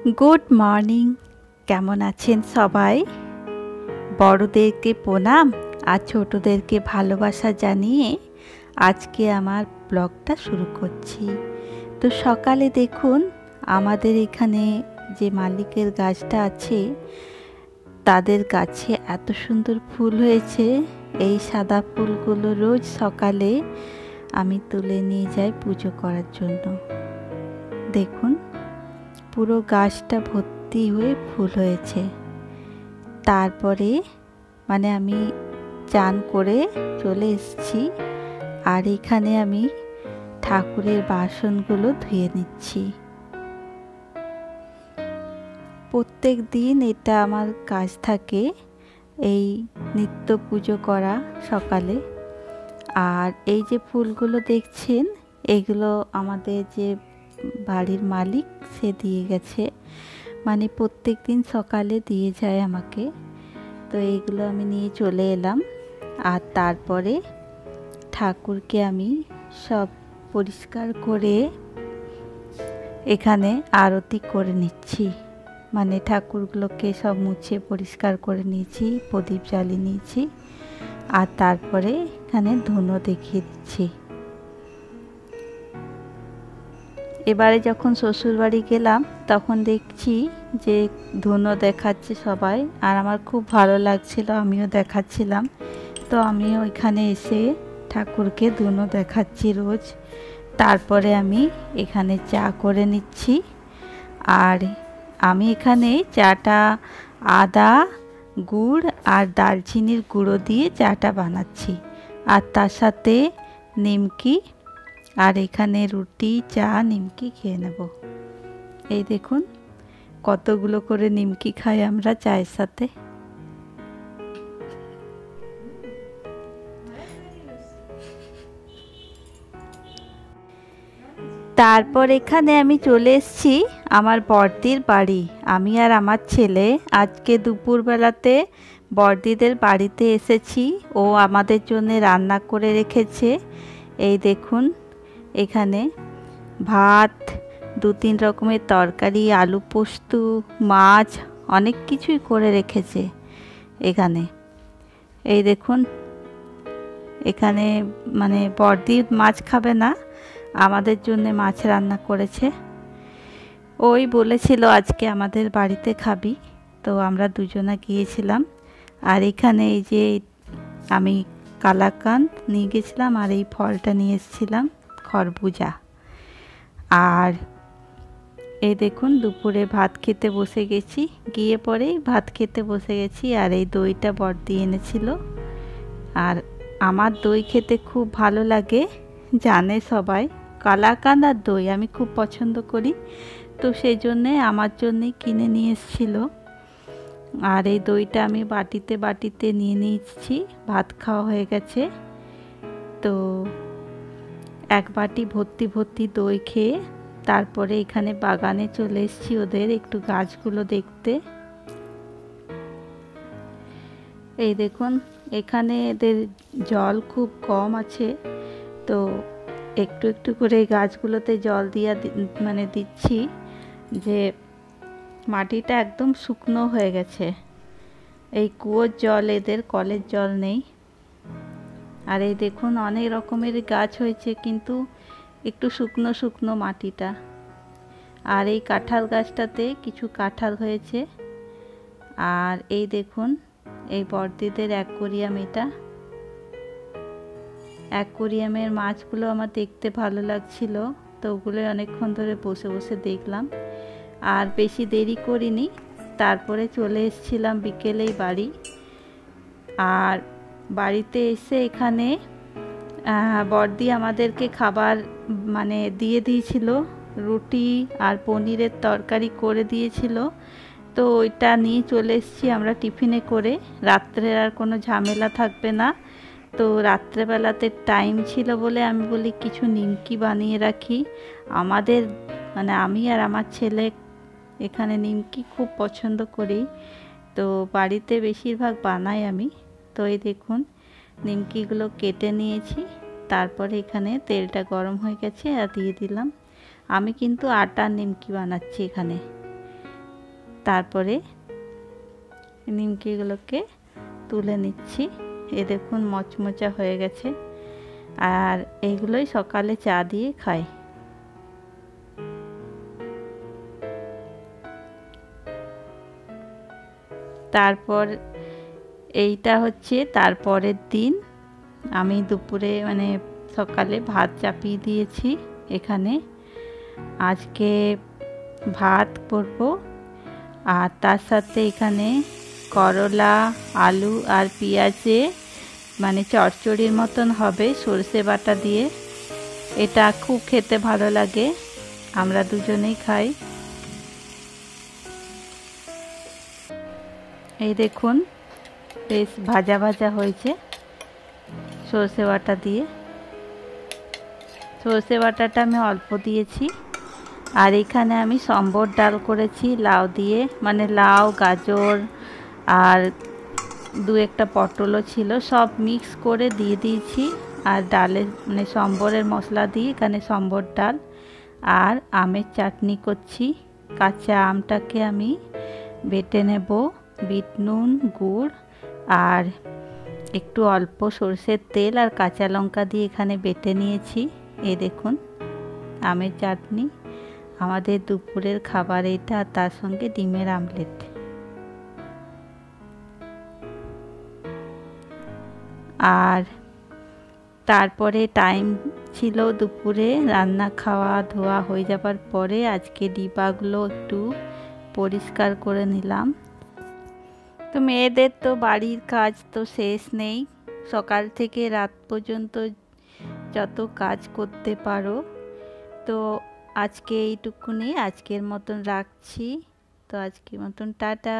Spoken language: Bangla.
Good morning. কেমন আছেন সবাই? বড়দেরকে প্রণাম আর ছোটদেরকে ভালোবাসা জানিয়ে আজকে আমার ব্লগটা শুরু করছি। তো সকালে দেখুন আমাদের এখানে যে মালিকের গাছটা আছে তাদের গাছে এত সুন্দর ফুল হয়েছে। এই সাদা ফুলগুলো রোজ সকালে আমি তুলে নিয়ে যাই পুজো করার জন্য। দেখুন পুরো গাছটা ভর্তি হয়ে ফুল হয়েছে। তারপরে আমি চান করে চলে এসেছি আর এখানে আমি ঠাকুরের বাসনগুলো ধুয়ে নিচ্ছি। প্রত্যেক দিন এটা আমার কাজ থাকে, এই নিত্য পুজো করা সকালে। আর এই যে ফুলগুলো দেখছেন এগুলো আমাদের যে বাড়ির মালিক সে দিয়ে গেছে, প্রত্যেক দিন সকালে দিয়ে যায় আমাকে। তো এইগুলো আমি নিয়ে চলে এলাম আর তারপরে ঠাকুরকে আমি সব পরিষ্কার করে এখানে আরতি করে নিচ্ছি। ঠাকুরগুলোকে সব মুছে পরিষ্কার করে নিয়েছি, প্রদীপ জ্বালিয়ে নিয়েছি আর তারপরে এখানে ধুনো দেখিয়ে দিচ্ছি। এবারে যখন শ্বশুরবাড়ি গেলাম তখন দেখছি যে ধুনো দেখাচ্ছে সবাই, আর আমার খুব ভালো লাগছিল, আমিও দেখাচ্ছিলাম। তো আমিও এখানে এসে ঠাকুরকে ধুনো দেখাচ্ছি রোজ। তারপরে আমি এখানে চা করে নিচ্ছি। আর আমি এখানে চাটা আদা, গুড় আর দারচিনির গুঁড়ো দিয়ে চাটা বানাচ্ছি, আর তার সাথে নিমকি, আর এখানে রুটি, চা, নিমকি খেয়ে নেব। এই দেখুন কতগুলো করে নিমকি খাই আমরা চায়ের সাথে। তারপর এখানে আমি চলে এসেছি আমার বড়দির বাড়ি। আমি আর আমার ছেলে আজকে দুপুরবেলাতে বড়দিদের বাড়িতে এসেছি। ও আমাদের জন্য রান্না করে রেখেছে। এই দেখুন এখানে ভাত, 2-3 রকমের তরকারি, আলু পোস্ত, মাছ, অনেক কিছুই করে রেখেছে এখানে। এই দেখুন এখানে বড়দি মাছ খাবে না, আমাদের জন্য মাছ রান্না করেছে। ওই বলেছিল আজকে আমাদের বাড়িতে খাবি, তো আমরা দুজনা গিয়েছিলাম। আর এখানে এই যে আমি কালাকাঁদ নিয়ে গেছিলাম আর এই ফলটা নিয়ে এসেছিলাম, খরবুজা। আর এই দেখুন দুপুরে ভাত খেতে বসে গেছি, গিয়ে পরেই ভাত খেতে বসে গেছি। আর এই দইটা বড়দি এনেছিল, আর আমার দই খেতে খুব ভালো লাগে, জানে সবাই। কালাকাঁদ আর দই আমি খুব পছন্দ করি, তো সেই জন্যে আমার জন্যে কিনে নিয়ে এসেছিল। আর এই দইটা আমি বাটিতে বাটিতে নিয়ে নিয়েছি, ভাত খাওয়া হয়ে গেছে। তো এক বাটি ভর্তি ভর্তি দই খেয়ে তারপরে এখানে বাগানে চলে এসেছি ওদের একটু গাছগুলো দেখতে। এই দেখুন এখানে এদের জল খুব কম আছে, তো একটু একটু করে গাছগুলোতে জল দিয়া দিচ্ছি, যে মাটিটা একদম শুকনো হয়ে গেছে। এই কুয়োর জল, এদের কলের জল নেই। আর এই দেখুন অনেক রকমের গাছ হয়েছে, কিন্তু একটু শুকনো শুকনো মাটিটা। আর এই কাঁঠাল গাছটাতে কিছু কাঁঠাল হয়েছে। আর এই দেখুন এই বড়দিদের অ্যাকোয়ারিয়াম, এটা অ্যাকোয়ারিয়ামের মাছগুলো আমার দেখতে ভালো লাগছিল, তো ওগুলো অনেকক্ষণ ধরে বসে বসে দেখলাম। আর বেশি দেরি করিনি, তারপরে চলে এসেছিলাম বিকেলেই বাড়ি। আর বাড়িতে এসে এখানে বড়দি আমাদেরকে খাবার দিয়ে দিয়েছিল, রুটি আর পনিরের তরকারি করে দিয়েছিল। তো ওইটা নিয়ে চলে এসেছি আমরা টিফিনে করে, রাত্রে আর কোনো ঝামেলা থাকবে না। তো রাত্রেবেলাতে টাইম ছিল বলে আমি বলি কিছু নিমকি বানিয়ে রাখি। আমাদের আমি আর আমার ছেলে এখানে নিমকি খুব পছন্দ করি, তো বাড়িতে বেশিরভাগ বানাই আমি। তো এই দেখুন নিমকিগুলো কেটে নিয়েছি, তারপরে এখানে তেলটা গরম হয়ে গেছে আর দিয়ে দিলাম। আমি কিন্তু আটার নিমকি বানাচ্ছি এখানে। তারপরে নিমকিগুলোকে তুলে নিচ্ছি। এ দেখুন মচমচা হয়ে গেছে, আর এইগুলোই সকালে চা দিয়ে খাই। তারপর এইটা হচ্ছে তারপরের দিন। আমি দুপুরে মানে সকালে ভাত চাপিয়ে দিয়েছি এখানে। আজকে ভাত করব, আর তার সাথে এখানে করলা, আলু আর পেঁয়াজে মানে চচ্চড়ির মতন হবে সরষে বাটা দিয়ে। এটা খুব খেতে ভালো লাগে, আমরা দুজনেই খাই। এই দেখুন বেশ ভাজা ভাজা হয়েছে সরষে বাটা দিয়ে। সরষে বাটাটা আমি অল্প দিয়েছি। আর এখানে আমি সম্বর ডাল করেছি লাউ দিয়ে, মানে লাউ, গাজর আর দু একটা পটলও ছিল, সব মিক্স করে দিয়ে দিয়েছি। আর ডালের মানে সম্বরের মশলা দিয়ে এখানে সম্বর ডাল। আর আমের চাটনি করছি। কাঁচা আমটাকে আমি বেটে নেব, বিট নুন, গুড় আর একটু অল্প সরষের তেল আর কাঁচা লঙ্কা দিয়ে এখানে বেটে নিয়েছি। এই দেখুন আমের চাটনি, আমাদের দুপুরের খাবার এটা, আর তার সঙ্গে ডিমের আমলেট। আর তারপরে টাইম ছিল দুপুরে রান্না খাওয়া ধোয়া হয়ে যাবার পরে আজকে ডিবাগুলো একটু পরিষ্কার করে নিলাম। তো মেয়েদের তো বাড়ির কাজ তো শেষ নেই, সকাল থেকে রাত পর্যন্ত যত কাজ করতে পারো। তো আজকে এইটুকুনি, আজকের মতন রাখছি। তো আজকের মতন টাটা।